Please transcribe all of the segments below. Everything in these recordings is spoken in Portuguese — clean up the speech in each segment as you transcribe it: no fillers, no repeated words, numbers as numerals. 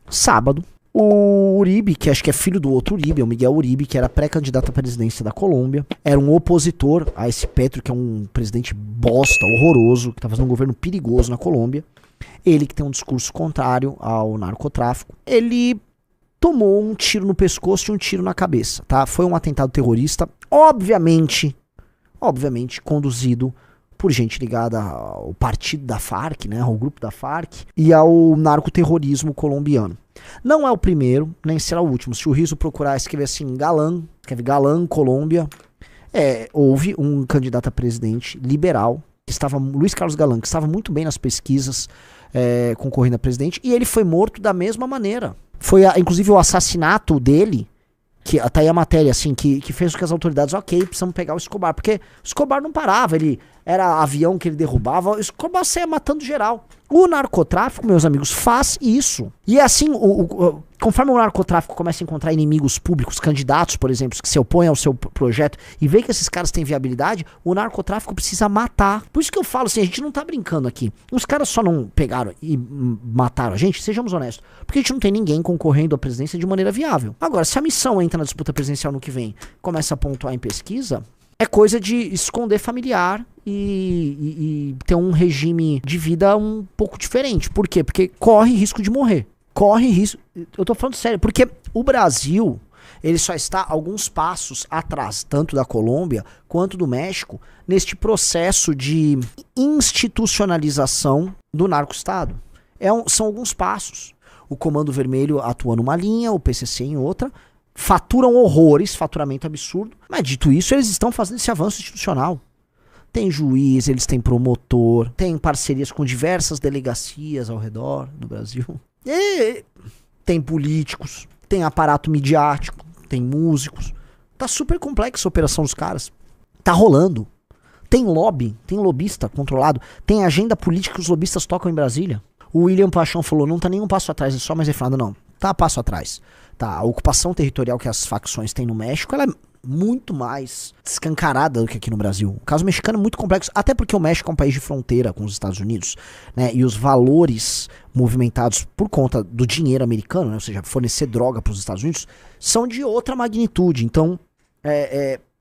Sábado, o Uribe, que acho que é filho do outro Uribe, é o Miguel Uribe, que era pré-candidato à presidência da Colômbia, era um opositor a esse Petro, que é um presidente bosta, horroroso, que tá fazendo um governo perigoso na Colômbia. Ele que tem um discurso contrário ao narcotráfico. Ele tomou um tiro no pescoço e um tiro na cabeça, tá? Foi um atentado terrorista, obviamente conduzido por gente ligada ao partido da Farc, né, ao grupo da Farc e ao narcoterrorismo colombiano. Não é o primeiro, nem será o último. Se o Riso procurar escrever assim, Galán, Colômbia, houve um candidato a presidente liberal, Luiz Carlos Galán, que estava muito bem nas pesquisas concorrendo a presidente, e ele foi morto da mesma maneira. Foi, inclusive, o assassinato dele, que tá aí a matéria, assim, que fez com que as autoridades, precisamos pegar o Escobar, porque o Escobar não parava, ele era avião que ele derrubava, o Escobar saía matando geral. O narcotráfico, meus amigos, faz isso. E assim, conforme o narcotráfico começa a encontrar inimigos públicos, candidatos, por exemplo, que se opõem ao seu projeto e vê que esses caras têm viabilidade, o narcotráfico precisa matar. Por isso que eu falo assim, a gente não tá brincando aqui. Os caras só não pegaram e mataram a gente, sejamos honestos, porque a gente não tem ninguém concorrendo à presidência de maneira viável. Agora, se a missão entra na disputa presidencial no que vem, começa a pontuar em pesquisa, é coisa de esconder familiar e ter um regime de vida um pouco diferente. Por quê? Porque corre risco de morrer. Corre risco... Eu tô falando sério, porque o Brasil, ele só está alguns passos atrás, tanto da Colômbia quanto do México, neste processo de institucionalização do narco-estado. São alguns passos. O Comando Vermelho atua numa linha, o PCC em outra, faturam horrores, faturamento absurdo, mas dito isso, eles estão fazendo esse avanço institucional. Tem juiz, eles têm promotor, tem parcerias com diversas delegacias ao redor do Brasil, e tem políticos, tem aparato midiático, tem músicos. Tá super complexa a operação dos caras. Tá rolando. Tem lobby, tem lobista controlado, tem agenda política que os lobistas tocam em Brasília. O William Paixão falou, não tá nem um passo atrás, é só mais refinado. Não, tá passo atrás. Tá, a ocupação territorial que as facções têm no México, ela é muito mais escancarada do que aqui no Brasil. O caso mexicano é muito complexo, até porque o México é um país de fronteira com os Estados Unidos, né? E os valores movimentados por conta do dinheiro americano, né? Ou seja, fornecer droga para os Estados Unidos, são de outra magnitude. Então,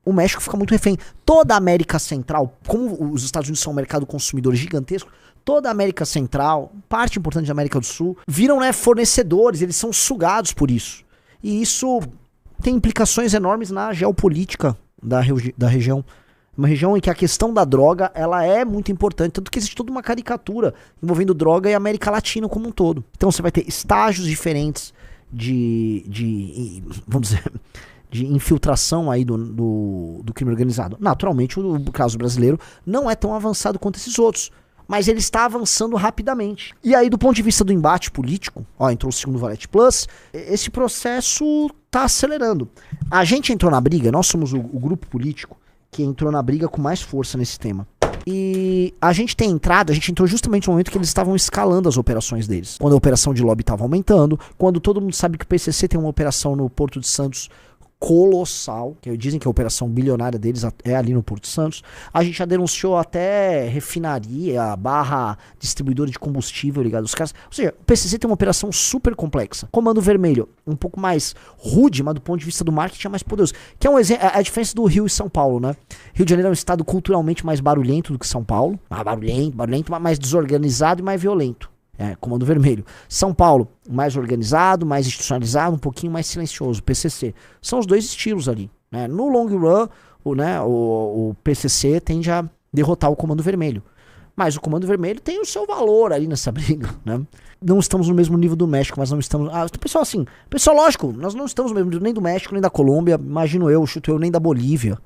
o México fica muito refém. Toda a América Central, como os Estados Unidos são um mercado consumidor gigantesco, toda a América Central, parte importante da América do Sul, viram, né, fornecedores, eles são sugados por isso. E isso tem implicações enormes na geopolítica da região. Uma região em que a questão da droga, ela é muito importante, tanto que existe toda uma caricatura envolvendo droga e América Latina como um todo. Então você vai ter estágios diferentes vamos dizer, de infiltração aí do crime organizado. Naturalmente, o caso brasileiro não é tão avançado quanto esses outros, mas ele está avançando rapidamente. E aí, do ponto de vista do embate político, entrou o segundo Valete Plus, esse processo está acelerando. A gente entrou na briga, nós somos o grupo político que entrou na briga com mais força nesse tema. E a gente entrou justamente no momento que eles estavam escalando as operações deles. Quando a operação de lobby estava aumentando, quando todo mundo sabe que o PCC tem uma operação no Porto de Santos colossal, que dizem que a operação bilionária deles é ali no Porto Santos. A gente já denunciou até refinaria, distribuidora de combustível ligado aos caras. Ou seja, o PCC tem uma operação super complexa. Comando Vermelho, um pouco mais rude, mas do ponto de vista do marketing é mais poderoso. Que é um exemplo, a diferença do Rio e São Paulo, né? Rio de Janeiro é um estado culturalmente mais barulhento do que São Paulo. Barulhento, mas mais desorganizado e mais violento. Comando Vermelho. São Paulo, mais organizado, mais institucionalizado, um pouquinho mais silencioso. PCC. São os dois estilos ali, né? No long run, o PCC tende a derrotar o Comando Vermelho. Mas o Comando Vermelho tem o seu valor ali nessa briga, né? Não estamos no mesmo nível do México, mas não estamos... Pessoal, lógico, nós não estamos no mesmo nível nem do México, nem da Colômbia, chuto eu, nem da Bolívia.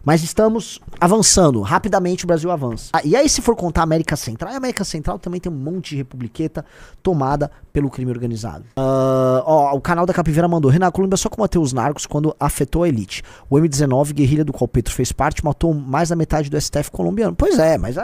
Mas estamos avançando, rapidamente o Brasil avança. E aí se for contar a América Central, a América Central também tem um monte de republiqueta tomada pelo crime organizado. O canal da Capiveira mandou, Renan, a Colômbia só combateu os narcos quando afetou a elite. O M19, guerrilha do qual Petro fez parte, matou mais da metade do STF colombiano. Pois é, mas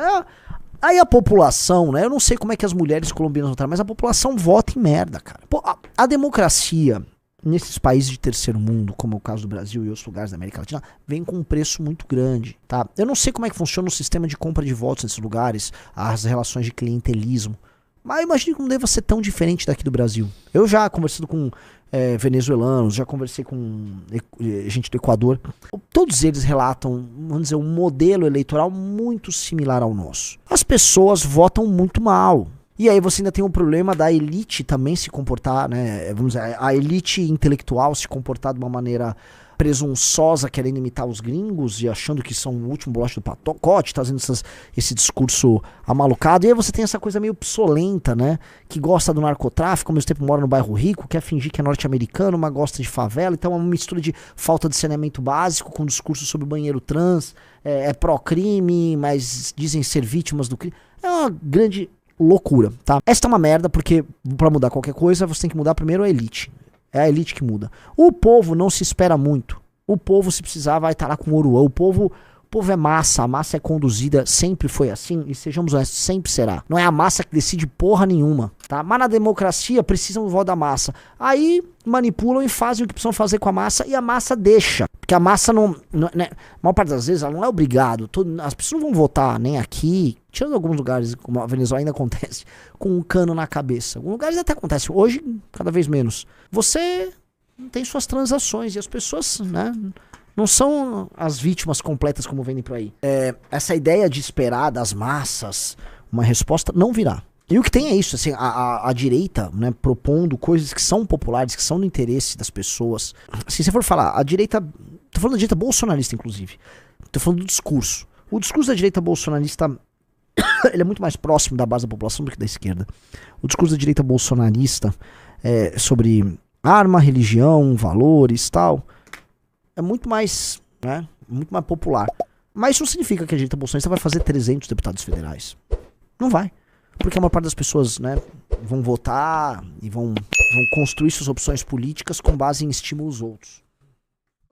aí a população, né, eu não sei como é que as mulheres colombianas votaram, mas a população vota em merda, cara. Pô, a democracia... nesses países de terceiro mundo, como é o caso do Brasil e outros lugares da América Latina, vem com um preço muito grande, tá? Eu não sei como é que funciona o sistema de compra de votos nesses lugares, as relações de clientelismo, Mas eu imagino que não deva ser tão diferente daqui do Brasil. Eu já conversando com venezuelanos, já conversei com gente do Equador. Todos eles relatam, vamos dizer, um modelo eleitoral muito similar ao nosso. As pessoas votam muito mal. E aí você ainda tem o problema da elite também se comportar, né? Vamos dizer, a elite intelectual se comportar de uma maneira presunçosa, querendo imitar os gringos e achando que são o último bolacha do pacote, tá fazendo esse discurso amalucado. E aí você tem essa coisa meio psolenta, né? Que gosta do narcotráfico, ao mesmo tempo mora no bairro rico, quer fingir que é norte-americano, mas gosta de favela. Então é uma mistura de falta de saneamento básico com discurso sobre banheiro trans, é pró-crime, mas dizem ser vítimas do crime. É uma grande loucura, tá? Esta é uma merda, porque pra mudar qualquer coisa, você tem que mudar primeiro a elite. É a elite que muda. O povo não se espera muito. O povo, se precisar, vai estar lá com o Oruan. O povo é massa. A massa é conduzida, sempre foi assim. E sejamos honestos, sempre será. Não é a massa que decide porra nenhuma, tá? Mas na democracia precisam do voto da massa. Aí manipulam e fazem o que precisam fazer com a massa. E a massa deixa. Porque a massa não né? A maior parte das vezes ela não é obrigado. As pessoas não vão votar nem aqui. Tirando alguns lugares, como a Venezuela ainda acontece, com um cano na cabeça. Alguns lugares até acontece. Hoje, cada vez menos. Você tem suas transações e as pessoas, né, não são as vítimas completas como vendem por aí. Essa ideia de esperar das massas uma resposta não virá. E o que tem é isso, assim, a direita, né, propondo coisas que são populares, que são do interesse das pessoas. Se você for falar, a direita, tô falando da direita bolsonarista, inclusive. Tô falando do discurso. O discurso da direita bolsonarista ele é muito mais próximo da base da população do que da esquerda. O discurso da direita bolsonarista sobre arma, religião, valores, tal, é muito mais, né, muito mais popular. Mas isso não significa que a direita bolsonarista vai fazer 300 deputados federais. Não vai. Porque a maior parte das pessoas, né, vão votar e vão construir suas opções políticas com base em estímulos outros.